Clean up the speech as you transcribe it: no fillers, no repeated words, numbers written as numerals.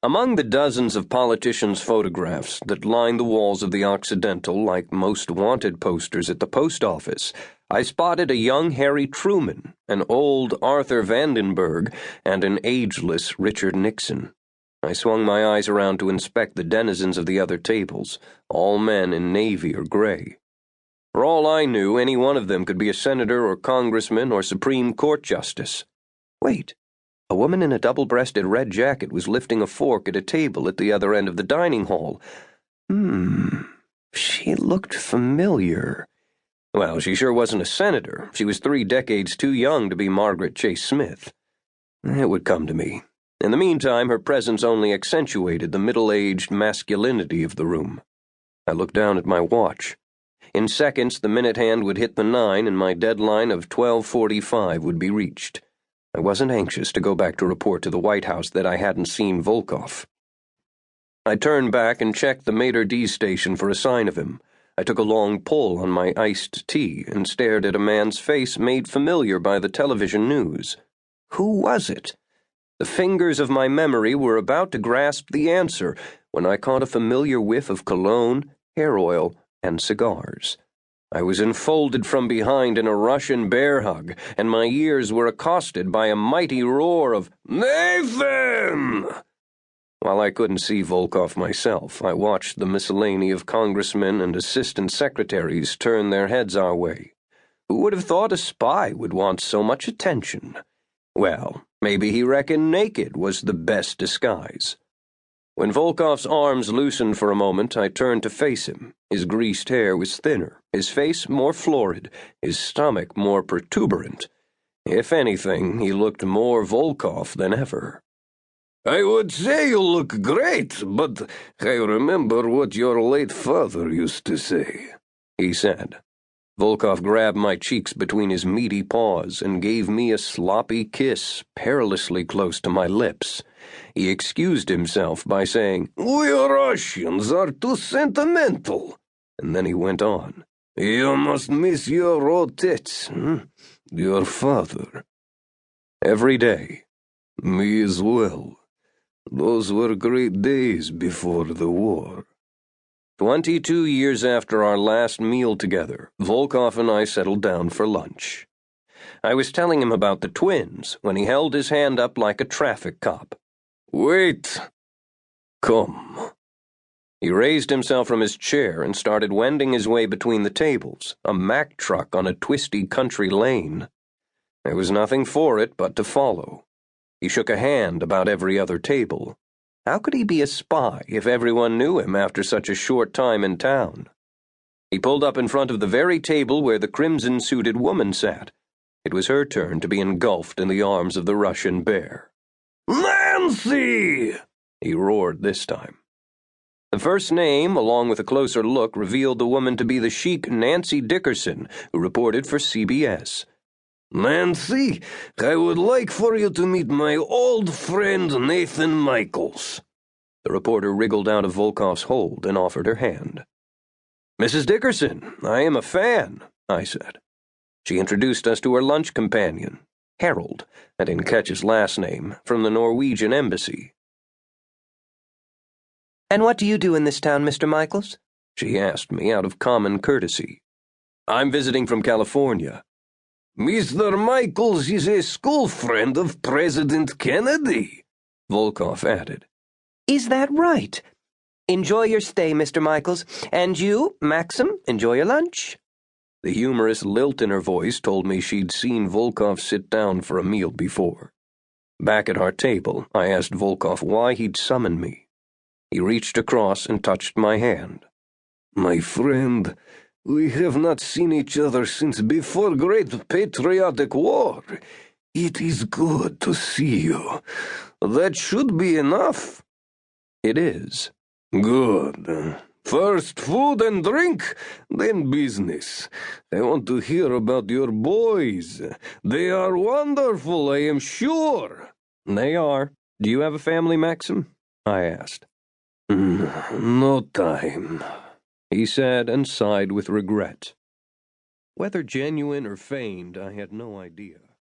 Among the dozens of politicians' photographs that line the walls of the Occidental like most wanted posters at the post office, I spotted a young Harry Truman, an old Arthur Vandenberg, and an ageless Richard Nixon. I swung my eyes around to inspect the denizens of the other tables, all men in navy or gray. For all I knew, any one of them could be a senator or congressman or Supreme Court justice. Wait. A woman in a double-breasted red jacket was lifting a fork at a table at the other end of the dining hall. She looked familiar. Well, she sure wasn't a senator. She was 3 decades too young to be Margaret Chase Smith. It would come to me. In the meantime, her presence only accentuated the middle-aged masculinity of the room. I looked down at my watch. In seconds, the minute hand would hit the 9 and my deadline of 12:45 would be reached. I wasn't anxious to go back to report to the White House that I hadn't seen Volkov. I turned back and checked the Maitre D's station for a sign of him. I took a long pull on my iced tea and stared at a man's face made familiar by the television news. Who was it? The fingers of my memory were about to grasp the answer when I caught a familiar whiff of cologne, hair oil, and cigars. I was enfolded from behind in a Russian bear hug, and my ears were accosted by a mighty roar of, "Nathan!" While I couldn't see Volkov myself, I watched the miscellany of congressmen and assistant secretaries turn their heads our way. Who would have thought a spy would want so much attention? Well, maybe he reckoned naked was the best disguise. When Volkov's arms loosened for a moment, I turned to face him. His greased hair was thinner, his face more florid, his stomach more protuberant. If anything, he looked more Volkov than ever. "I would say you look great, but I remember what your late father used to say," he said. Volkov grabbed my cheeks between his meaty paws and gave me a sloppy kiss perilously close to my lips. He excused himself by saying, "We Russians are too sentimental," and then he went on, "You must miss your old tits, your father." Every day. Me as well. Those were great days before the war. 22 years after our last meal together, Volkov and I settled down for lunch. I was telling him about the twins when he held his hand up like a traffic cop. "Wait. Come." He raised himself from his chair and started wending his way between the tables, a Mack truck on a twisty country lane. There was nothing for it but to follow. He shook a hand about every other table. How could he be a spy if everyone knew him after such a short time in town? He pulled up in front of the very table where the crimson-suited woman sat. It was her turn to be engulfed in the arms of the Russian bear. "Nancy!" he roared this time. The first name, along with a closer look, revealed the woman to be the chic Nancy Dickerson, who reported for CBS. "Nancy, I would like for you to meet my old friend Nathan Michaels." The reporter wriggled out of Volkov's hold and offered her hand. "Mrs. Dickerson, I am a fan," I said. She introduced us to her lunch companion, Harold, I didn't catch his last name, from the Norwegian embassy. "And what do you do in this town, Mr. Michaels?" she asked me out of common courtesy. "I'm visiting from California." "Mr. Michaels is a school friend of President Kennedy," Volkov added. "Is that right? Enjoy your stay, Mr. Michaels. And you, Maxim, enjoy your lunch." The humorous lilt in her voice told me she'd seen Volkov sit down for a meal before. Back at our table, I asked Volkov why he'd summoned me. He reached across and touched my hand. "My friend, we have not seen each other since before Great Patriotic War. It is good to see you. That should be enough." "It is." "Good. First food and drink, then business. I want to hear about your boys. They are wonderful, I am sure." "They are. Do you have a family, Maxim?" I asked. No time," he said and sighed with regret. Whether genuine or feigned, I had no idea.